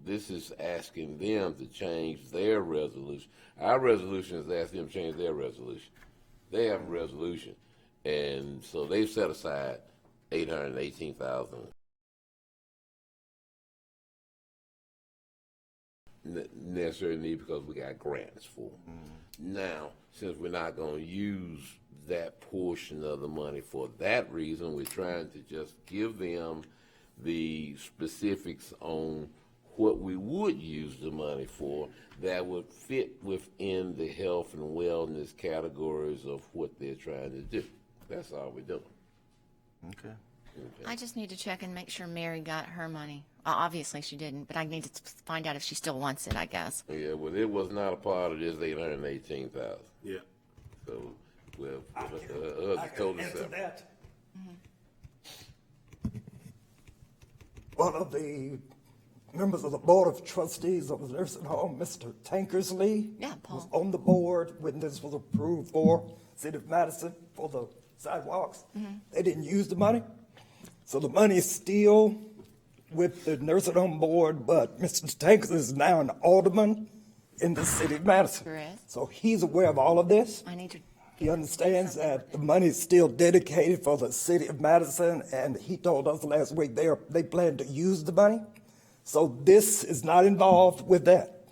this is asking them to change their resolution. Our resolution is asking them to change their resolution. They have a resolution, and so they've set aside 818,000 necessary need because we got grants for them. Now, since we're not going to use that portion of the money for that reason, we're trying to just give them the specifics on what we would use the money for that would fit within the health and wellness categories of what they're trying to do. That's all we're doing. Okay. I just need to check and make sure Mary got her money. Obviously she didn't, but I need to find out if she still wants it, I guess. Yeah, well, it was not a part of this 818,000. Yeah. So, well, I us can totally answer separate. that. One of the members of the Board of Trustees of the nursing home, Mr. Tankersley, Yeah, Paul. was on the board when this was approved for City of Madison for the sidewalks. They didn't use the money. So the money is still with the nursing home board, but Mr. Tankersley is now an alderman in the City of Madison. Correct. So he's aware of all of this. I need to, He understands that the money is still dedicated for the City of Madison, and he told us last week they plan to use the money. So this is not involved with that.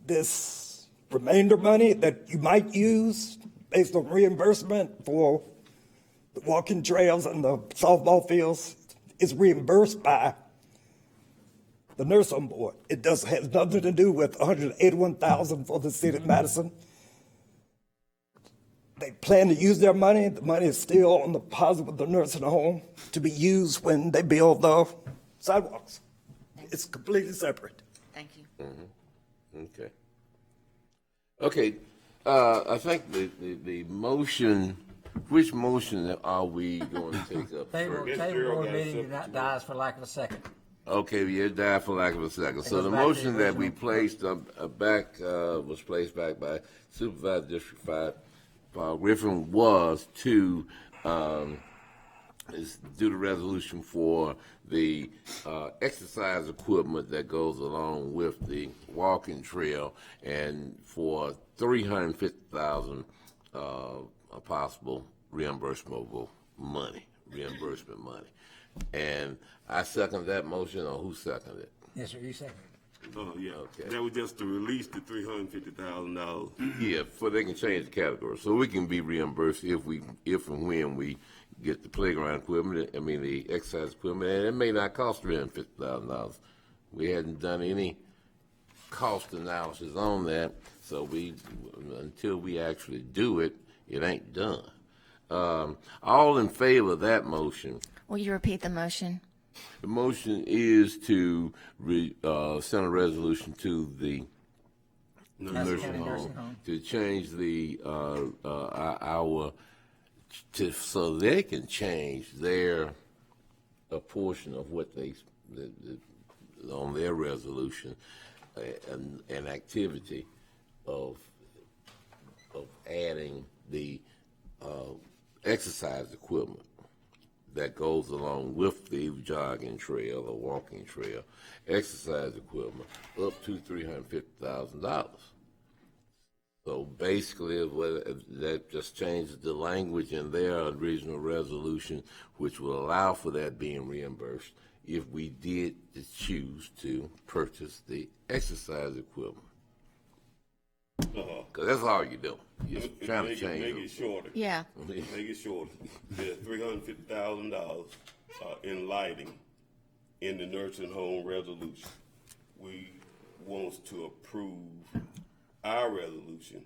This remainder money that you might use based on reimbursement for the walking trails and the softball fields is reimbursed by the nursing home board. It has nothing to do with 181,000 for the City of Madison. They plan to use their money. The money is still on deposit with the nursing home to be used when they build the sidewalks. It's completely separate. thank you. Okay. Okay, I think the motion, which motion are we going to take up Table, first? table board meeting dies for lack of a second. Okay, yeah, it died for lack of a second. So goes the back to motion the that we original. placed was placed back by Supervisor District 5, Paul Griffin, was to is do the resolution for the exercise equipment that goes along with the walking trail, and for 350,000 possible reimbursement money. And I second that motion, or who seconded it? Yes, sir, you second. Oh, yeah. Okay. That was just to release the $350,000. Yeah, for they can change the category, so we can be reimbursed if and when we get the playground equipment. I mean the exercise equipment, and it may not cost $350,000. We hadn't done any cost analysis on that, so until we actually do it, it ain't done. All in favor of that motion? Will you repeat the motion? The motion is to send a resolution to the nursing County home nursing home. to change so they can change their a portion of what they on their resolution an activity of adding the exercise equipment that goes along with the jogging trail or walking trail, exercise equipment, up to $350,000. So basically, that just changes the language in their original resolution, which will allow for that being reimbursed if we did choose to purchase the exercise equipment. Because that's all you're doing. You're trying to Make change it it. shorter. Yeah. Make it shorter. There's $350,000 in lighting in the nursing home resolution. We want to approve our resolution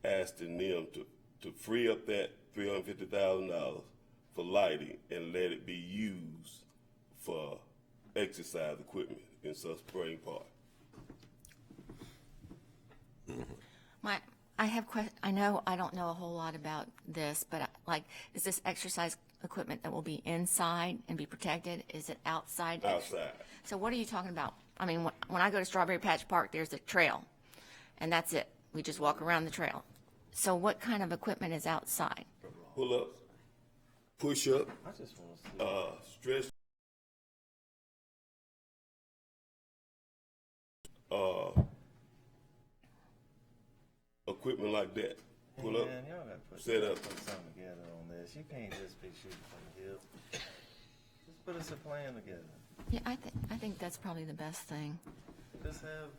asking them to free up that $350,000 for lighting and let it be used for exercise equipment in South Spring Park. I know I don't know a whole lot about this, but is this exercise equipment that will be inside and be protected? Is it outside? Outside. So what are you talking about? I mean, when I go to Strawberry Patch Park, there's a trail, and that's it. We just walk around the trail. So what kind of equipment is outside? Pull up, push up, stretch equipment like that. Pull up, Man, y'all gotta set up. put something together on this. You can't just be shooting from the hip. Just put us a plan together. Yeah, I think that's probably the best thing. Just have,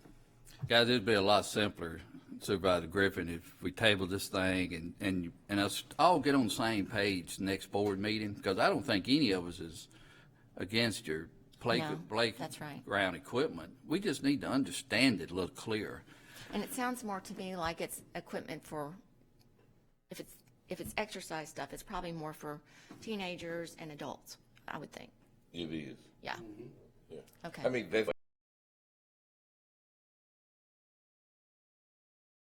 Guys, it'd be a lot simpler, Supervisor Griffin, if we tabled this thing and us all get on the same page next board meeting, because I don't think any of us is against your No, that's right. playground equipment. We just need to understand it a little clearer. And it sounds more to me like it's equipment for, if it's exercise stuff, it's probably more for teenagers and adults, I would think. It is. Yeah. Yeah. Okay. I mean, that's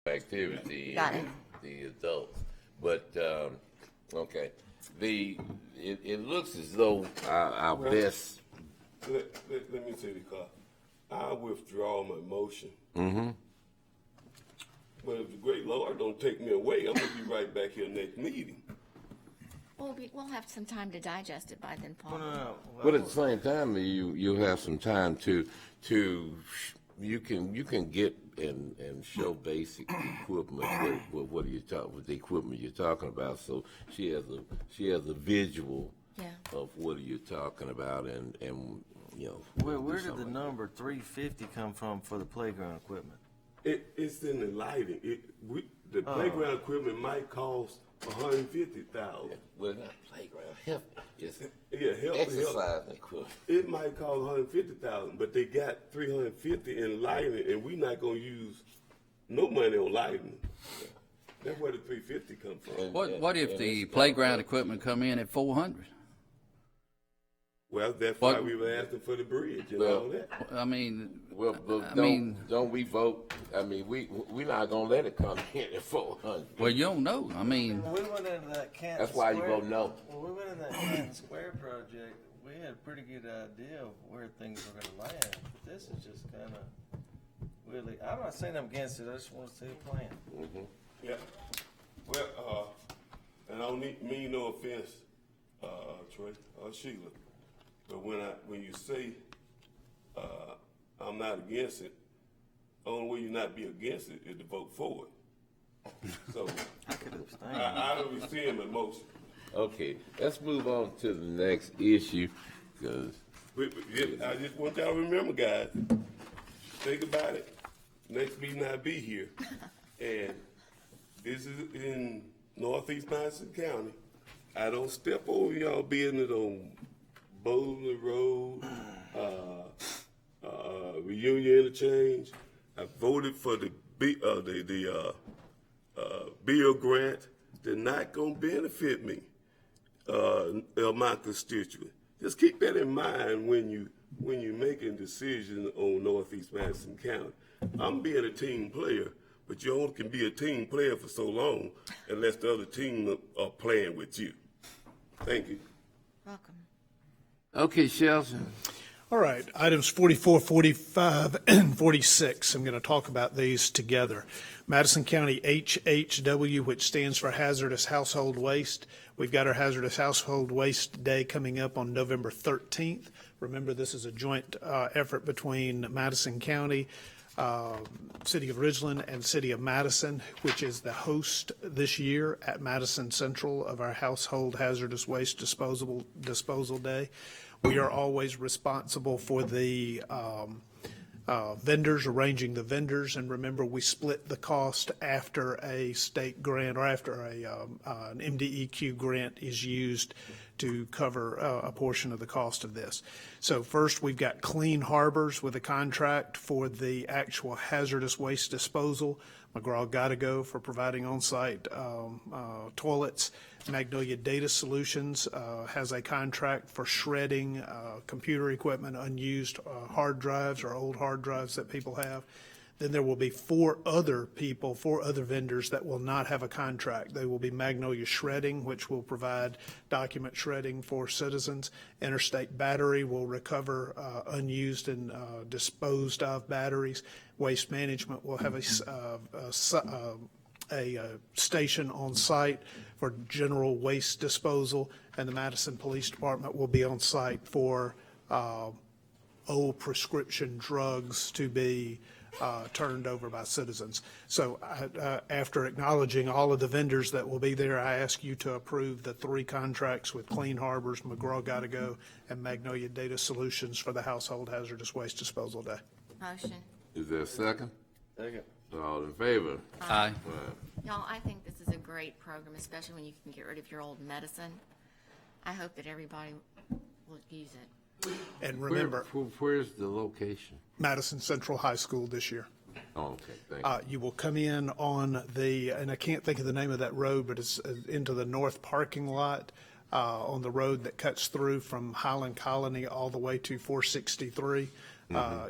activity. Got it. The adults, but okay. It looks as though our best. Let me say this, because I withdraw my motion. But if the great Lord don't take me away, I'm gonna be right back here next meeting. Well, we'll have some time to digest it by then, Paul. But at the same time, you'll have some time to you can get and show basic equipment with with the equipment you're talking about. So she has a visual Yeah. of what you're talking about, and you know. where do did the something like number 350 come from for the playground equipment? It's in the lighting. The playground equipment might cost $150,000. that. Well, not playground, help. It's Help. exercise equipment. It might cost $150,000, but they got $350 in lighting, and we're not gonna use no money on lighting. That's where the $350 come from. What if the playground equipment come in at 400? Well, that's What- why we were asking for the bridge and Well, all that. I mean, Well, but I don't we vote? I mean, we're not gonna let it come in at 400. well, you don't know. I mean, When we went into that Canton That's why you Square- vote no. When we went in that Canton Square project, we had a pretty good idea of where things were gonna land. But this is just kinda really, I'm not saying I'm against it, I just wanna see a plan. Yeah. Well, and I don't mean no offense, Trey or Sheila, but when you say I'm not against it, the only way you not be against it is to vote for it. So I could abstain. I don't rescind my motion. Okay, let's move on to the next issue, because I just want y'all to remember, guys, think about it. Next meeting I'll be here. And this is in Northeast Madison County. I don't step over y'all business on Bowling Road, Reunion Interchange. I voted for the bill grant. They're not gonna benefit me, my constituent. Just keep that in mind when you're making decisions on Northeast Madison County. I'm being a team player, but you only can be a team player for so long unless the other team are playing with you. Thank you. Welcome. okay, Shelton. All right, items 44, 45, and 46. I'm going to talk about these together. Madison County HHW, which stands for Hazardous Household Waste. We've got our Hazardous Household Waste Day coming up on November 13th. Remember, this is a joint effort between Madison County, City of Ridgeland, and City of Madison, which is the host this year at Madison Central of our Household Hazardous Waste Disposal Day. We are always responsible for the vendors, arranging the vendors, and remember, we split the cost after a state grant or after an MDEQ grant is used to cover a portion of the cost of this. So first, we've got Clean Harbors with a contract for the actual hazardous waste disposal. McGraw-Gottago for providing on-site toilets. Magnolia Data Solutions has a contract for shredding computer equipment, unused hard drives or old hard drives that people have. Then there will be four other vendors that will not have a contract. They will be Magnolia Shredding, which will provide document shredding for citizens. Interstate Battery will recover unused and disposed of batteries. Waste Management will have a station on site for general waste disposal, and the Madison Police Department will be on site for old prescription drugs to be turned over by citizens. So after acknowledging all of the vendors that will be there, I ask you to approve the 3 contracts with Clean Harbors, McGraw-Gotta-Go, and Magnolia Data Solutions for the Household Hazardous Waste Disposal Day. Motion. Is there a second? Second. All in favor? Aye. Y'all, I think this is a great program, especially when you can get rid of your old medicine. I hope that everybody will use it. And remember, Where's the location? Madison Central High School this year. Oh, okay, thank you. You will come in on and I can't think of the name of that road, but it's into the north parking lot on the road that cuts through from Highland Colony all the way to 463.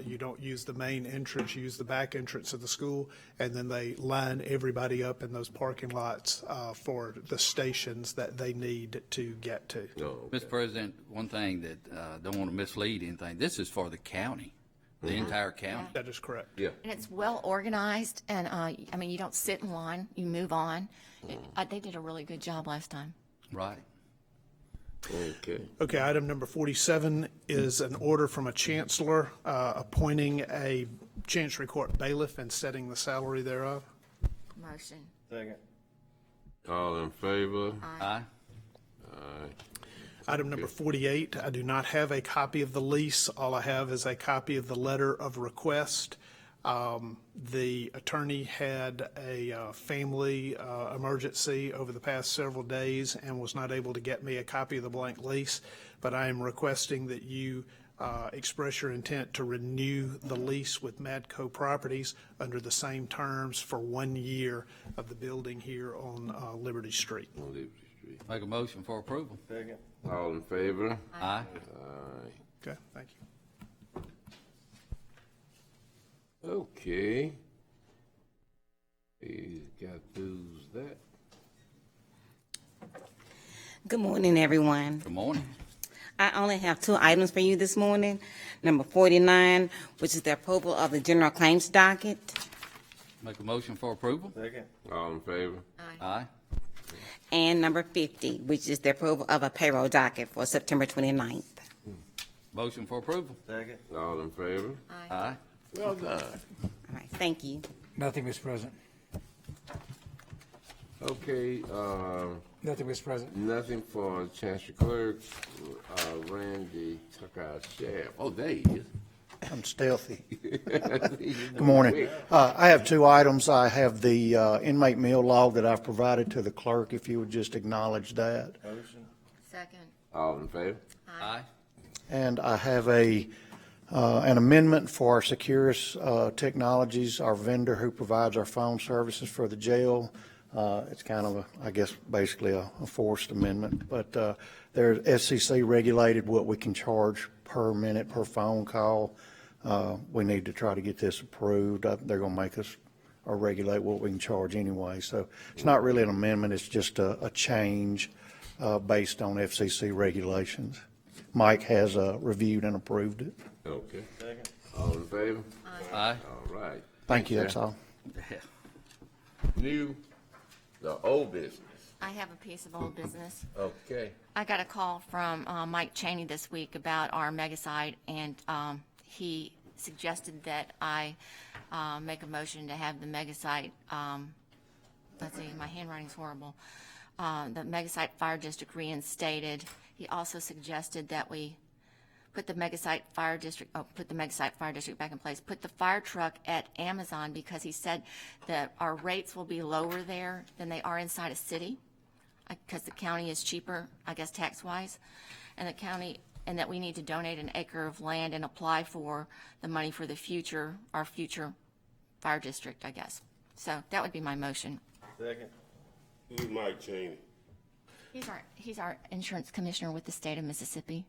You don't use the main entrance, you use the back entrance of the school, and then they line everybody up in those parking lots for the stations that they need to get to. Oh, okay. Mr. President, one thing that, don't want to mislead anything, this is for the county, the entire county. That is correct. Yeah. And it's well organized, and, I mean, you don't sit in line, you move on. They did a really good job last time. Right. Okay. Okay, item number 47 is an order from a chancellor appointing a Chancery Court bailiff and setting the salary thereof. Motion. Second. All in favor? Aye. Aye. Item number 48, I do not have a copy of the lease. All I have is a copy of the letter of request. The attorney had a family emergency over the past several days and was not able to get me a copy of the blank lease, but I am requesting that you express your intent to renew the lease with Madco Properties under the same terms for 1 year of the building here on Liberty Street. On Liberty Street. Make a motion for approval. Second. All in favor? Aye. Aye. Okay, thank you. Okay. We got through that. Good morning, everyone. Good morning. I only have 2 items for you this morning. Number 49, which is the approval of the general claims docket, Make a motion for approval. Second. All in favor? Aye. and number 50, which is the approval of a payroll docket for September 29th. Motion for approval. Second. All in favor? Aye. Well done. All right, thank you. Nothing, Mr. President. Okay, Nothing, Mr. President. nothing for Chancery Clerk. Randy took our share. Oh, there he is. I'm stealthy. Good Morning. I have 2 items. I have the inmate meal log that I've provided to the clerk, if you would just acknowledge that. Motion. Second. All in favor? Aye. And I have an amendment for our Securus Technologies, our vendor who provides our phone services for the jail. It's kind of, I guess, basically a forced amendment, but they're FCC regulated what we can charge per minute per phone call. We need to try to get this approved. They're going to make us or regulate what we can charge anyway. So it's not really an amendment. It's just a change based on FCC regulations. Mike has reviewed and approved it. Okay. Second. All in favor? Aye. All right. Thank you. That's all. Yeah. The old business. I have a piece of old business. Okay. I got a call from Mike Cheney this week about our mega site, and he suggested that I make a motion to have the mega site, let's see, my handwriting's horrible, the mega site fire district reinstated. He also suggested that we put the mega site fire district back in place, put the fire truck at Amazon, because he said that our rates will be lower there than they are inside a city, because the county is cheaper, I guess, tax-wise, and and that we need to donate an acre of land and apply for the money for our future fire district, I guess. So that would be my motion. Second. Who's Mike Cheney? He's our insurance commissioner with the state of Mississippi.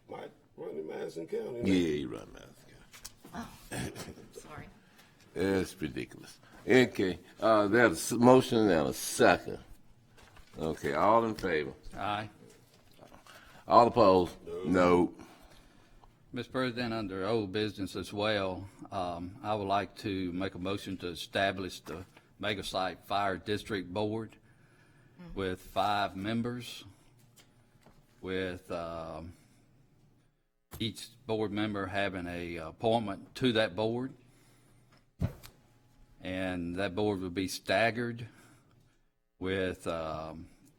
Mike running Madison County. Yeah, you run that. Sorry. That's ridiculous. Okay, there's a motion and a second. Okay, all in favor? Aye. All opposed? No. Mr. President, under old business as well, I would like to make a motion to establish the Mega Site Fire District Board with 5 members. with each board member having a appointment to that board. And that board would be staggered with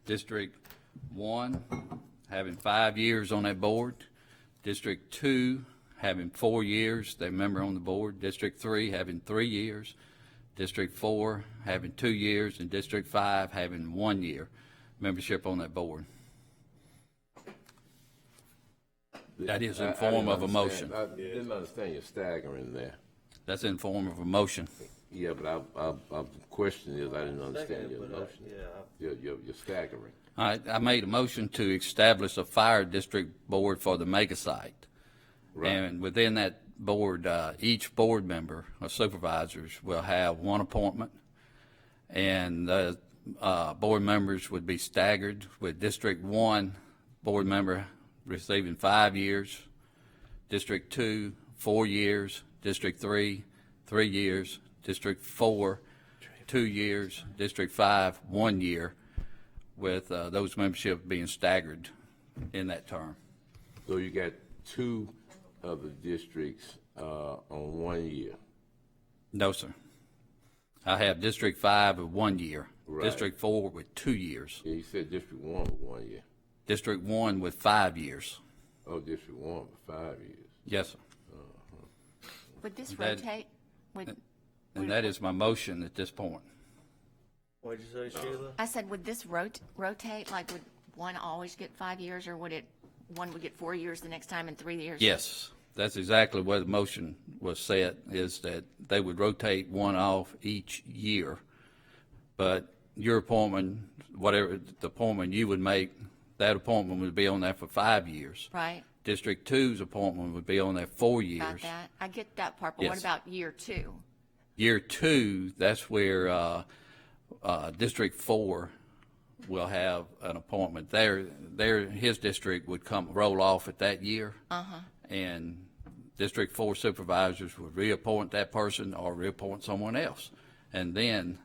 District 1 having 5 years on that board, District 2 having 4 years, they member on the board, District 3 having 3 years, District 4 having 2 years, and District 5 having 1 year membership on that board. That is in form of a motion. I didn't understand your staggering there. That's in form of a motion. Yeah, but the question is, I didn't understand your But, motion. yeah, You're staggering. All right, I made a motion to establish a fire district board for the mega site. Right. And within that board, each board member or supervisors will have one appointment. And the board members would be staggered with District 1 board member receiving 5 years, District 2, 4 years, District 3, 3 years, District 4, 2 years, District 5, 1 year, with those memberships being staggered in that term. So you got 2 of the districts on 1 year. No, sir. I have District 5 with 1 year, Right. District 4 with 2 years, Yeah, you said District 1 with 1 year. District 1 with 5 years. Oh, District 1 with 5 years. Yes, sir. Would this That- rotate? And that is my motion at this point. What'd you say, Sheila? I said, would this rotate? Like, would one always get 5 years, or one would get 4 years the next time and 3 years? Yes, that's exactly where the motion was set, is that they would rotate one off each year. But your appointment, whatever the appointment you would make, that appointment would be on there for 5 years. Right, District 2's appointment would be on there 4 got years. that. I get that part, but what Yes. about year 2? Year 2, that's where District 4 will have an appointment. His district would roll off at that year. And District 4 supervisors would reappoint that person or reappoint someone else. And then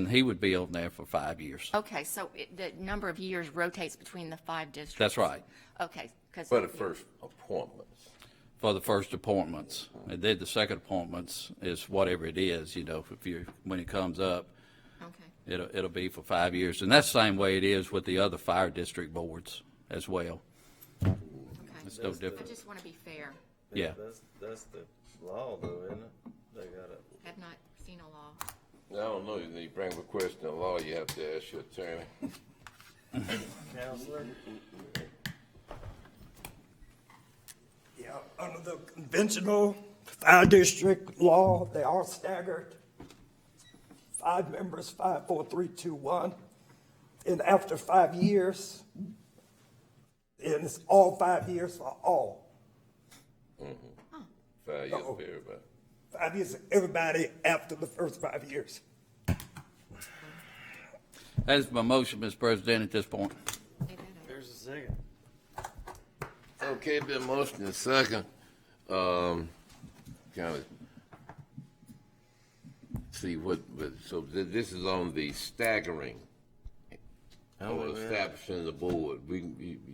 he would be on there for 5 years. Okay, so the number of years rotates between the 5 districts? That's right, Okay, because. For the first appointments. for the first appointments. And then the second appointments is whatever it is, when it comes up, Okay, it'll be for 5 years. And that's the same way it is with the other fire district boards as well. okay. It's no I different. just want to be fair. Yeah. That's the law, though, isn't it? They gotta. Have not seen a law. I don't know, you need to bring up a question of law, you have to ask your attorney. Counselor? Yeah, under the conventional fire district law, they are staggered. 5 members, 5, 4, 3, 2, 1. And after 5 years, and it's all 5 years for all. 5 years for everybody. 5 years for everybody after the first 5 years. That is my motion, Mr. President, at this point. Here's a second. Okay, been motion and second. Kind of see so this is on the staggering. Or establishing the board. We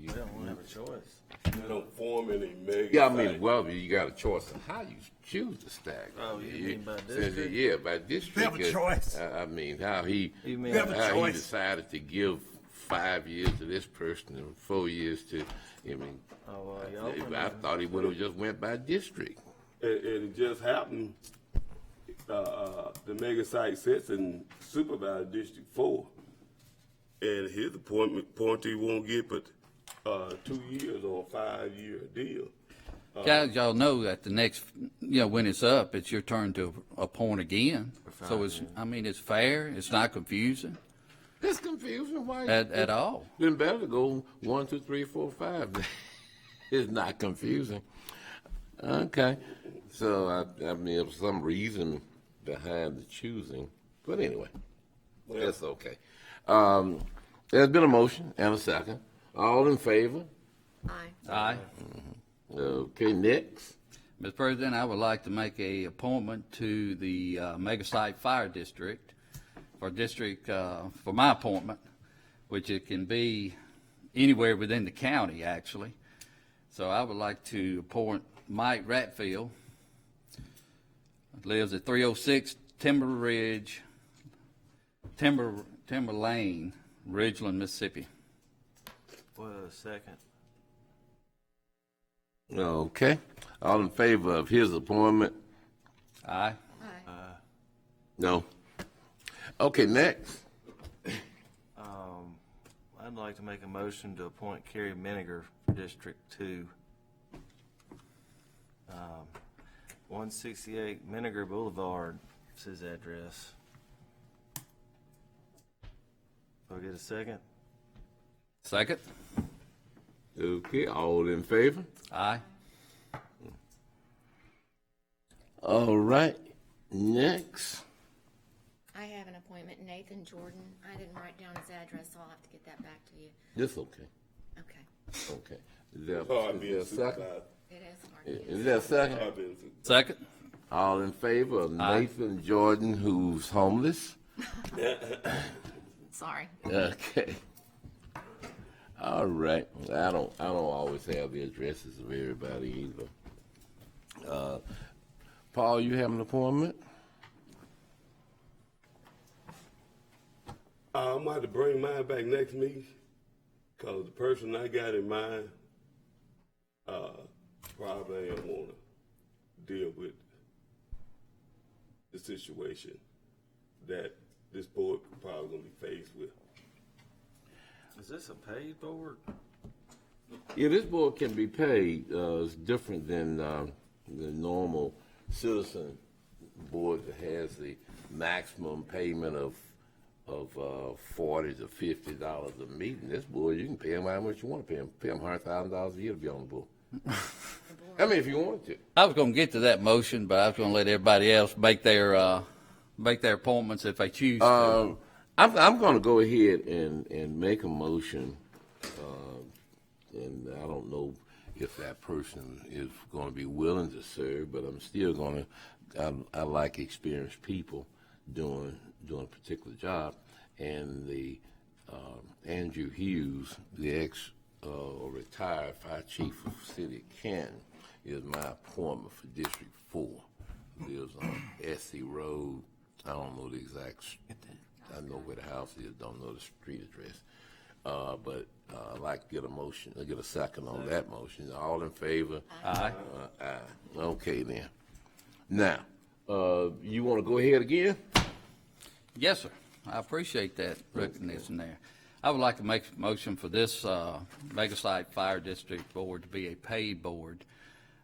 don't have a choice. We don't form any mega. Yeah, I mean, site. well, you got a choice on how you choose to stagger. Oh, you mean by Since district? Yeah, by district. We have a choice. I mean, how he You mean- We have a how he choice. decided to give 5 years to this person and 4 years to. I mean, Oh, y'all can. I thought he would have just went by district. It just happened, the mega site sits in supervisor District 4. And his appointee won't get but 2 years or a 5-year deal. Guys, y'all know that the next, when it's up, it's your turn to appoint again. So it's fair, it's not confusing That's confusing. Why? at all. Been better to go 1, 2, 3, 4, 5. It's not confusing. Okay. So I mean, there was some reason behind the choosing, but anyway, that's okay. There's been a motion and a second. All in favor? Aye. Aye. Okay. Next. Mr. President, I would like to make a appointment to the Mega Site Fire District for my appointment, which it can be anywhere within the county, actually. So I would like to appoint Mike Ratfield. Lives at 306 Timber Lane, Ridgeland, Mississippi. Well, second. Okay. All in favor of his appointment? Aye. No. Okay, next. I'd like to make a motion to appoint Kerry Miniger for District 2. 168 Miniger Boulevard is his address. I'll get a second. Second. Okay, all in favor? Aye. All right, next. I have an appointment, Nathan Jordan. I didn't write down his address, so I'll have to get that back to you. This okay. Okay. Okay. Is there, Hard is being there a second? supervised. It is hard. Is there a second? Hard being supervised. Second. All in favor of Aye. Nathan Jordan, who's homeless? Sorry. Okay. All right. I don't always have the addresses of everybody either. Paul, you have an appointment? I'm going to have to bring mine back next meeting, because the person I got in mind, probably ain't want to deal with the situation that this board probably going to be faced with. Is this a paid board? Yeah, this board can be paid. It's different than the normal citizen board that has the maximum payment of $40 to $50 a meeting. This board, you can pay them how much you want to pay them. Pay them $100,000 a year to be on the board. I mean, if you want to. I was going to get to that motion, but I was going to let everybody else make their appointments if they choose to. I'm going to go ahead and make a motion, and I don't know if that person is going to be willing to serve, but I'm still going to. I like experienced people doing a particular job, and the Andrew Hughes, the ex retired fire chief of the city of Canton, is my appointment for District 4. Lives on Essie Road. I don't know the exact. I know where the house is. Don't know the street address. But I'd like to get a motion. Get a second on that motion. All in favor? Aye. Aye. Okay then. Now, you want to go ahead again? Yes, sir. I appreciate that recognition there. I would like to make a motion for this Megasite Fire District Board to be a paid board,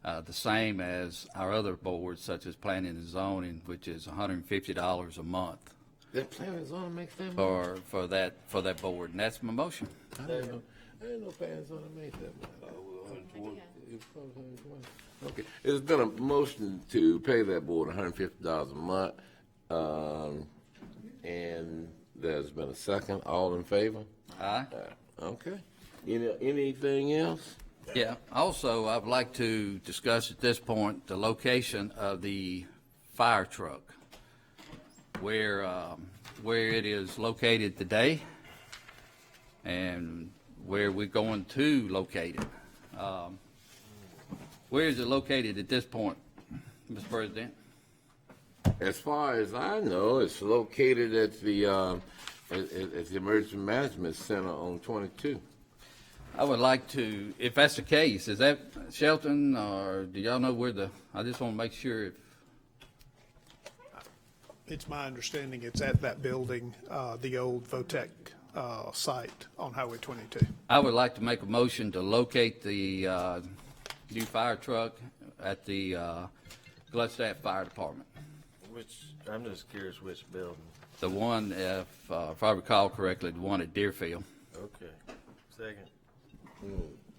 the same as our other boards such as Planning and Zoning, which is $150 a month That planning and zoning makes that much? for that board, and that's my motion. I didn't know planning and zoning made that much. It's probably 120. Okay, there's been a motion to pay that board $150 a month, and there's been a second. All in favor? Aye. Okay. Anything else? Yeah. Also, I'd like to discuss at this point the location of the fire truck, where it is located today, and where we're going to locate it. Where is it located at this point, Mr. President? As far as I know, it's located at the Emergency Management Center on 22. I would like to, if that's the case, is that Shelton, or do y'all know where I just want to make sure if, It's my understanding it's at that building, the old Votech site on Highway 22. I would like to make a motion to locate the new fire truck at the Gluckstadt Fire Department. I'm just curious which building. The one, if I recall correctly, the one at Deerfield. Okay. Second.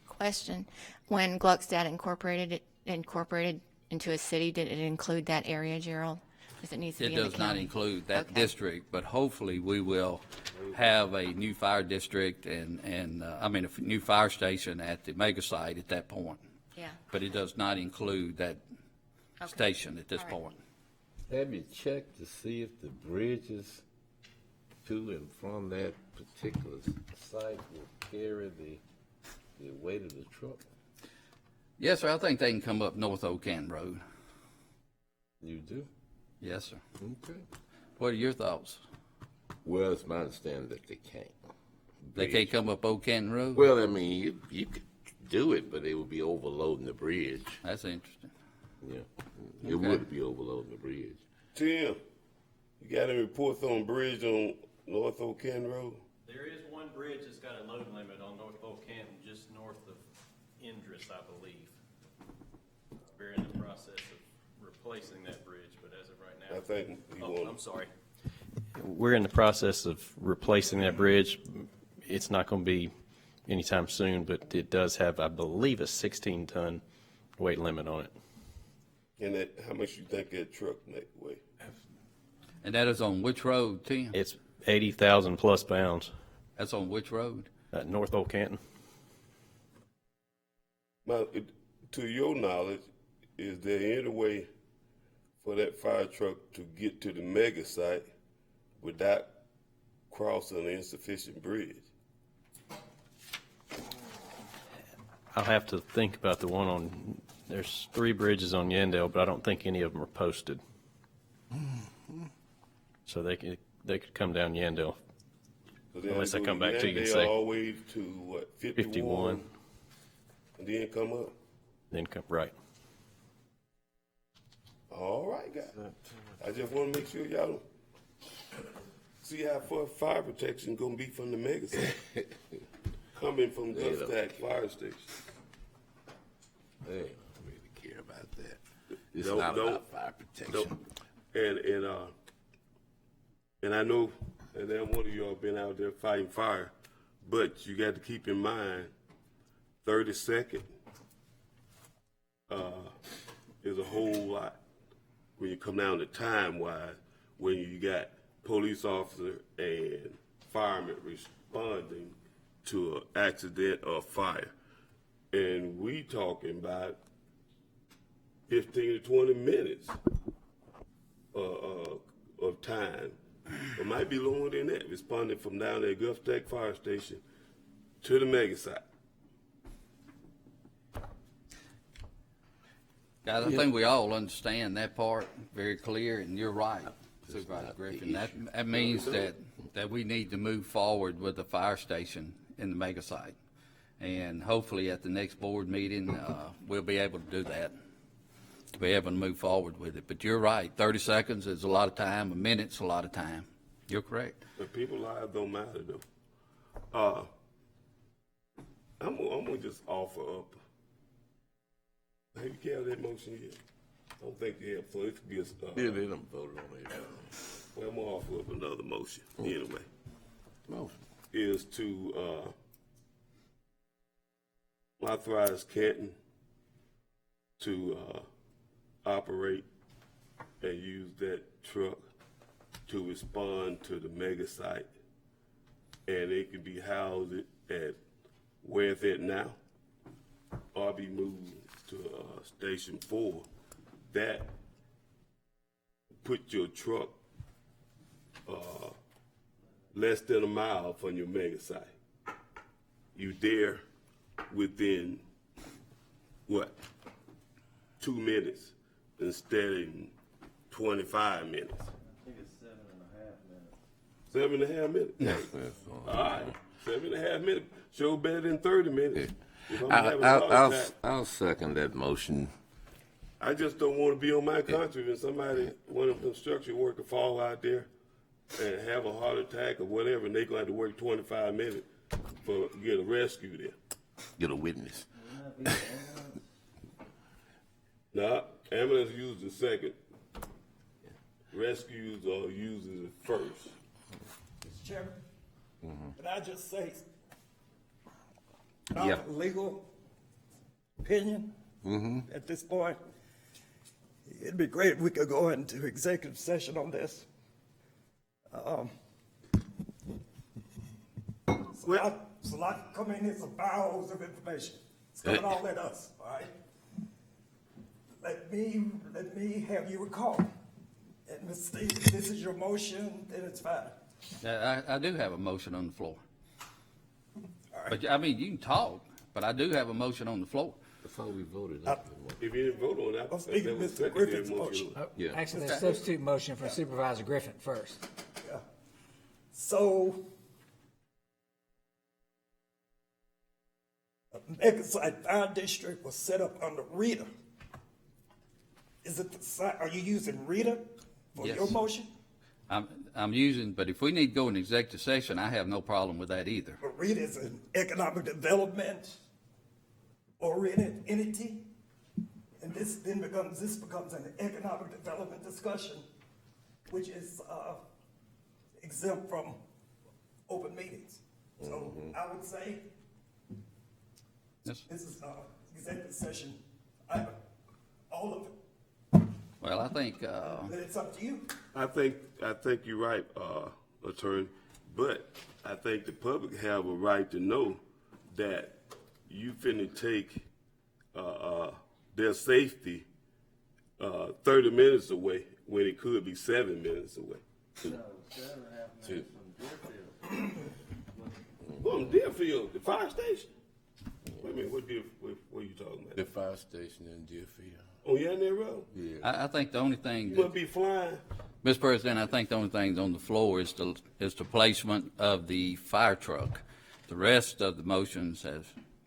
Question, when Gluckstadt incorporated into a city, did it include that area, Gerald? Because it needs to It be in the does not county. include that Okay. district, but hopefully we will have a new fire district and a new fire station at the mega site at that point. Yeah. But it does not include that Okay. station at this All right. point. Have you checked to see if the bridges to and from that particular site will carry the weight of the truck? Yes, sir, I think they can come up North Old Canton Road. You do? Yes, sir. Okay. What are your thoughts? Well, it's my understanding that they can't. They can't come up Old Canton Road? Well, I mean, you could do it, but they would be overloading the bridge. That's interesting. Yeah, it would be overloading the bridge. Tim, you got any reports on bridge on North Old Canton Road? There is one bridge that's got a load limit on North Old Canton, just north of Indris, I believe. We're in the process of replacing that bridge, but as of right now. I think you want. I'm sorry. We're in the process of replacing that bridge. It's not going to be anytime soon, but it does have, I believe, a 16-ton weight limit on it. And that, how much you think that truck make weigh? And that is on which road, Tim? It's 80,000 plus pounds. That's on which road? North Old Canton. Now, to your knowledge, is there any way for that fire truck to get to the mega site without crossing an insufficient bridge? I'll have to think about the one on, there's 3 bridges on Yandell, but I don't think any of them are posted. So they could come down Yandell. Unless I come back to you and say. All the way to what, 51? And then come up? Then come, right. All right, guys. I just want to make sure y'all don't see how far fire protection gonna be from the mega site. Coming from Gustack Fire Station. They don't really care about that. It's not about fire protection. And I know that one of y'all been out there fighting fire, but you got to keep in mind, 30 seconds is a whole lot when you come down to time-wise, when you got police officer and firemen responding to an accident or fire. And we talking about 15 to 20 minutes of time. It might be longer than that, responding from down there at Gustack Fire Station to the mega site. Guys, I think we all understand that part very clear, and you're right, Supervisor Griffin. That means that we need to move forward with the fire station in the mega site. And hopefully at the next board meeting, we'll be able to do that, to be able to move forward with it. But you're right, 30 seconds is a lot of time, a minute's a lot of time. You're correct. But people's lives don't matter, though. I'm gonna just offer up. Have you carried that motion yet? I don't think they have, so it could be a. Yeah, they done voted on it. Well, I'm gonna offer up another motion anyway. Motion. Is to authorize Canton to operate and use that truck to respond to the mega site, and it can be housed at where it's at now, or be moved to Station 4. That put your truck less than a mile from your mega site. You there within what, 2 minutes instead of 25 minutes. I think it's 7.5 minutes. 7.5 minutes? Yeah. All right, 7.5 minutes. Sure better than 30 minutes. If I'm having a heart attack, I'll second that motion. I just don't want to be on my country when somebody, one of the construction workers fall out there and have a heart attack or whatever, and they gonna have to work 25 minutes for get a rescue there. Get a witness. Now, ambulance uses the second. Rescues or uses it first. Mr. Chairman, can I just say, Yeah. our legal opinion at this point, it'd be great if we could go into executive session on this. It's a lot coming in, some barrels of information. It's coming all at us, all right? Let me have you recall. And Ms. Stevens, this is your motion, then it's fine. I do have a motion on the floor. But, I mean, you can talk, but I do have a motion on the floor. Before we voted up. If you didn't vote on that, I'm speaking that was Mr. secondary Griffin's motion. motion. Yeah. Actually, the substitute motion for Supervisor Griffin first. Yeah. So, Megasite Fire District was set up under Rita. Is it are you using Rita for Yes. your motion? I'm using, but if we need to go in executive session, I have no problem with that either. But Rita is an economic development oriented entity. And this becomes an economic development discussion, which is exempt from open meetings. So I would say Yes. this is executive session, all of it, Well, I think, but it's up to you. I think you're right, Attorney, but I think the public have a right to know that you finna take, their safety, 30 minutes away when it could be 7 minutes away. No, 7.5 minutes from Deerfield. Well, Deerfield, the fire station? Wait a minute, what are you talking The about? fire station in Deerfield. On Yandere Road? Yeah. I think the only thing, You must be flying. Mr. President, I think the only thing on the floor is the placement of the fire truck. The rest of the motions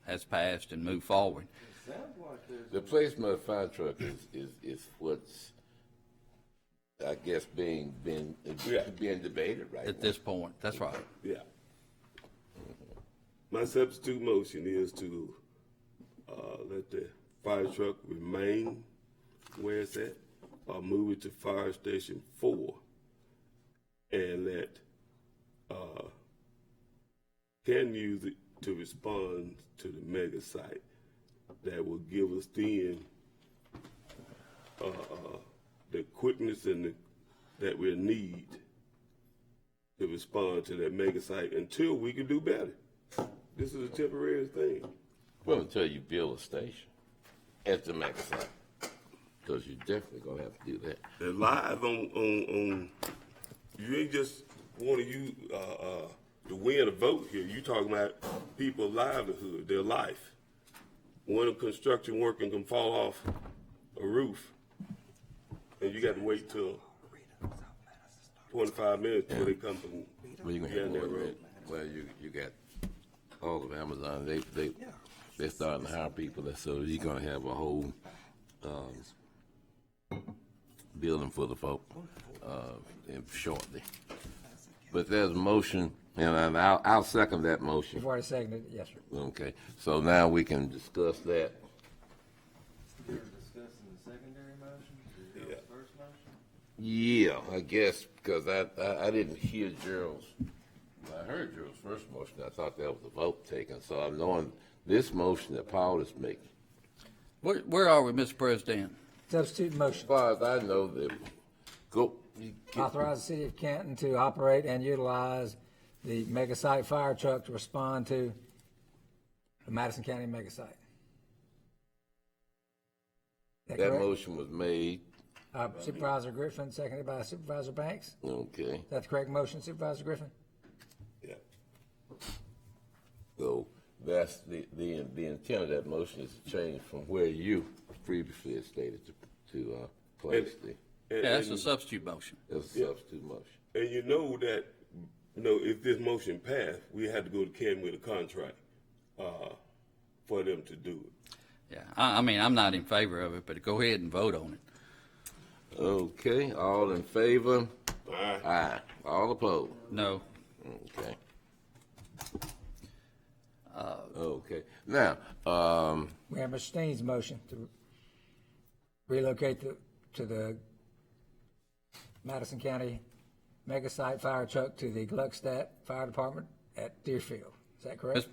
has passed and moved forward. Sounds like there's The placement of the fire truck is what's, I guess, being debated right At now. this point, that's right. Yeah. My substitute motion is to, let the fire truck remain where it's at, or move it to Fire Station 4, and let, can use it to respond to the mega site. That will give us then, the quickness and that we'll need to respond to that mega site until we can do better. This is a temporary thing. Well, until you build a station at the mega site, because you're definitely gonna have to do that. And live on you ain't just want to use to win a vote here. You talking about people's livelihood, their life. One construction worker can fall off a roof, and you got to wait till 25 minutes before they come from Well, you're gonna have down more that than road. that. Well, you got all of Amazon, they're starting to hire people, so you're gonna have a whole, building for the folk, shortly. But there's a motion, and I'll second that motion. You've already seconded it, yes, sir. Okay, so now we can discuss that. We're discussing the secondary motion, the Yeah. first motion. Yeah, I guess, because I didn't hear Gerald's, I heard Gerald's first motion, I thought that was a vote taken, so I'm knowing this motion that Paul is making. Where are we, Mr. President? Substitute As motion. far as I know, Authorize the city of Canton to operate and utilize the mega site fire truck to respond to the Madison County mega site. Is that that correct? motion was made, Supervisor Griffin, seconded by Supervisor Banks. okay, Is that the correct motion, Supervisor Griffin? Yeah. so that's the intent of that motion is to change from where you previously had stated to place the, And, Yeah, that's a and- substitute motion. as a substitute motion. and you know that, if this motion passed, we had to go to Canton with a contract for them to do it. Yeah, I mean, I'm not in favor of it, but go ahead and vote on it. Okay, all in favor? Aye. Aye. All opposed? No. Okay. Okay, now, We have Mr. Steen's motion to relocate to the Madison County mega site fire truck to the Gluckstadt Fire Department at Deerfield. Is that correct? Yes.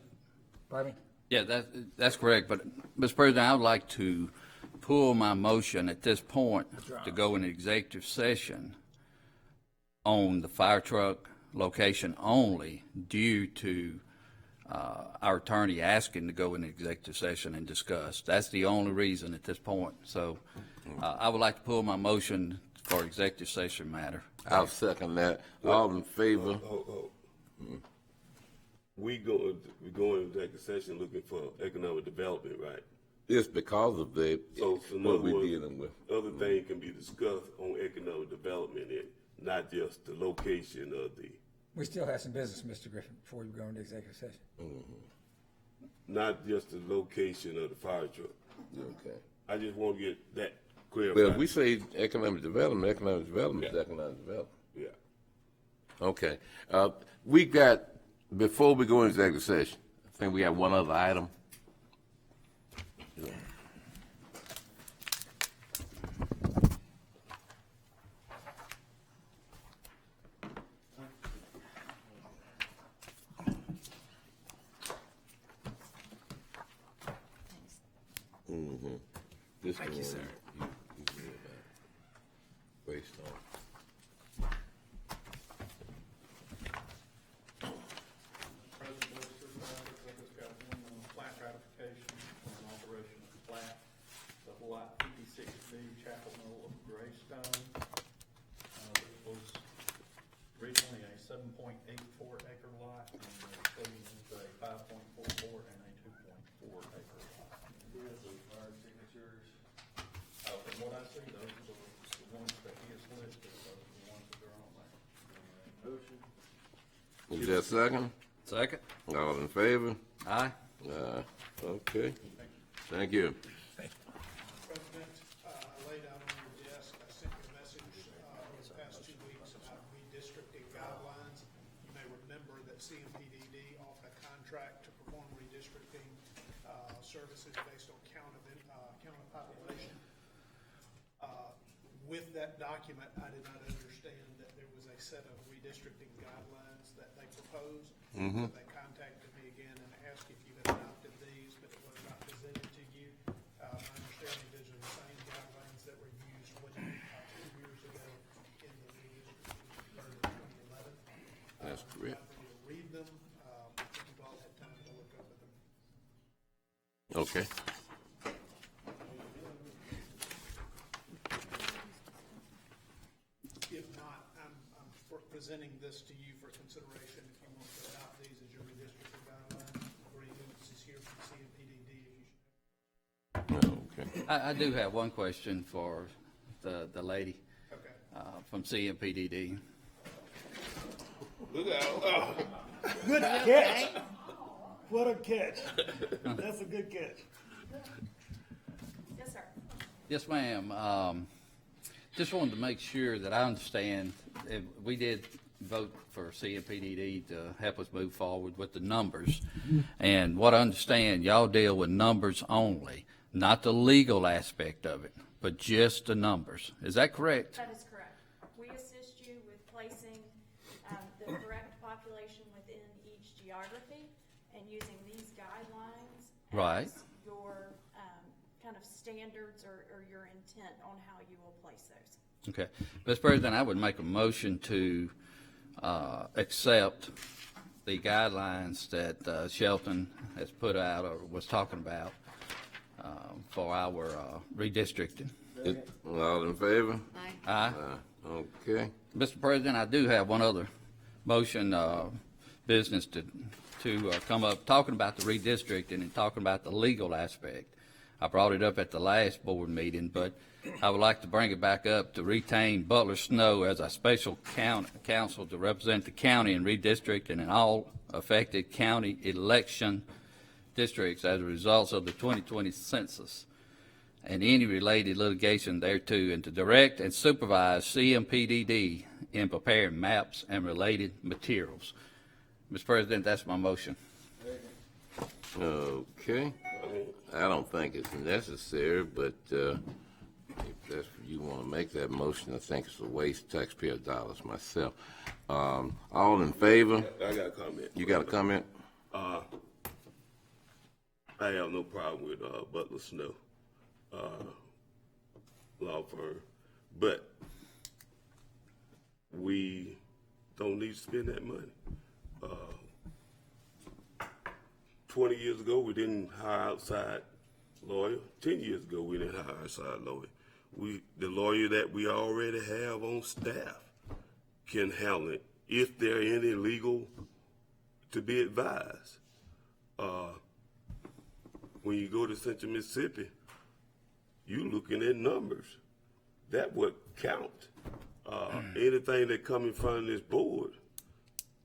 Pardon me? Yeah, that's correct, but, Mr. President, I would like to pull my motion at this point to go in executive session on the fire truck location only due to our attorney asking to go in executive session and discuss. That's the only reason at this point. So I would like to pull my motion for executive session matter. I'll second that. All in favor? we going into executive session looking for economic development, right? It's because of the, So in what other we're words, dealing with. other things can be discussed on economic development and not just the location of the, We still have some business, Mr. Griffin, before we go into executive session. not just the location of the fire truck. Okay. I just want to get that clear. Well, if we say economic development is economic development. Yeah. Okay. We got, before we go into executive session, I think we got one other item. This Thank you, one, sir. you can read about it. Based on. President Board of Supervisors, I just got one on plat ratification for an alteration of plat of lot 56B, Chapel Knoll of Greystone. It was originally a 7.84 acre lot, and they're splitting into a 5.44 and a 2.4 acre lot. From what I see, those are the ones that he has listed, those are the ones that are on there. Motion. Is there a second? Second? All in favor? Aye. Okay. Thank you. President, I laid out on your desk, I sent you a message over the past 2 weeks about redistricting guidelines. You may remember that CMPDD offered a contract to perform redistricting services based on count of population. With that document, I did not understand that there was a set of redistricting guidelines that they proposed. So they contacted me again and asked if you had adopted these, but it was not presented to you. My understanding is these are the same guidelines that were used 2 years ago in the redistricting of 2011. That's correct. I'm going to read them. You've all had time to look over them. Okay. If not, I'm presenting this to you for consideration if you want to adopt these as your redistricting guidelines. Agreements is here from CMPDD. Okay. I do have one question for the lady Okay. from CMPDD. Look out. Good catch. What a catch. That's a good catch. Yes, sir. Yes, ma'am. Just wanted to make sure that I understand, we did vote for CMPDD to help us move forward with the numbers. And what I understand, y'all deal with numbers only, not the legal aspect of it, but just the numbers. Is that correct? That is correct. We assist you with placing the correct population within each geography and using these guidelines Right. as your kind of standards or your intent on how you will place those. Okay. Mr. President, I would make a motion to accept the guidelines that Shelton has put out or was talking about for our redistricting. All in favor? Aye. Okay. Mr. President, I do have one other motion, business to come up, talking about the redistricting and talking about the legal aspect. I brought it up at the last board meeting, but I would like to bring it back up to retain Butler Snow as a special counsel to represent the county in redistricting in all affected county election districts as a result of the 2020 census and any related litigation thereto, and to direct and supervise CMPDD in preparing maps and related materials. Mr. President, that's my motion. Okay. I don't think it's necessary, but if that's, you want to make that motion, I think it's a waste of taxpayer dollars myself. All in favor? I got a comment. You got a comment? I have no problem with Butler Snow law firm, but we don't need to spend that money. 20 years ago, we didn't hire outside lawyer. 10 years ago, we didn't hire outside lawyer. The lawyer that we already have on staff can handle it. If there are any legal to be advised. When you go to Central Mississippi, you looking at numbers. That would count. Anything that come in front of this board,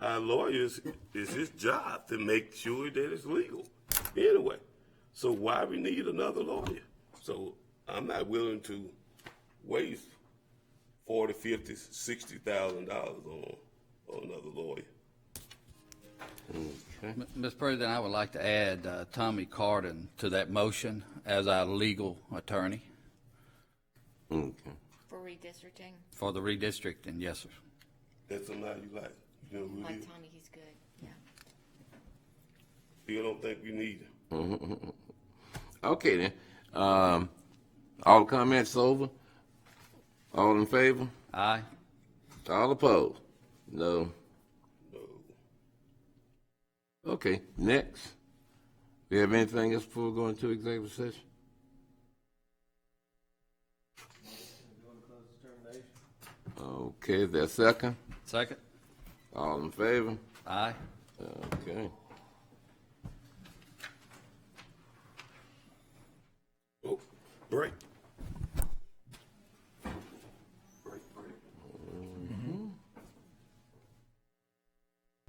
our lawyers, it's his job to make sure that it's legal. Anyway, so why we need another lawyer? So I'm not willing to waste $40,000, $50,000, $60,000 on another lawyer. Mr. President, I would like to add Tommy Carden to that motion as our legal attorney Okay. For redistricting, for the redistricting. Yes, sir. That's somebody you like. You know who it like is? Tommy, he's good, yeah. You don't think we need him? Okay then. All comments over? All in favor? Aye. All opposed? No. No. Okay, next. Do you have anything else before we go into executive session? Okay, is there a second? Second. All in favor? Aye. Okay.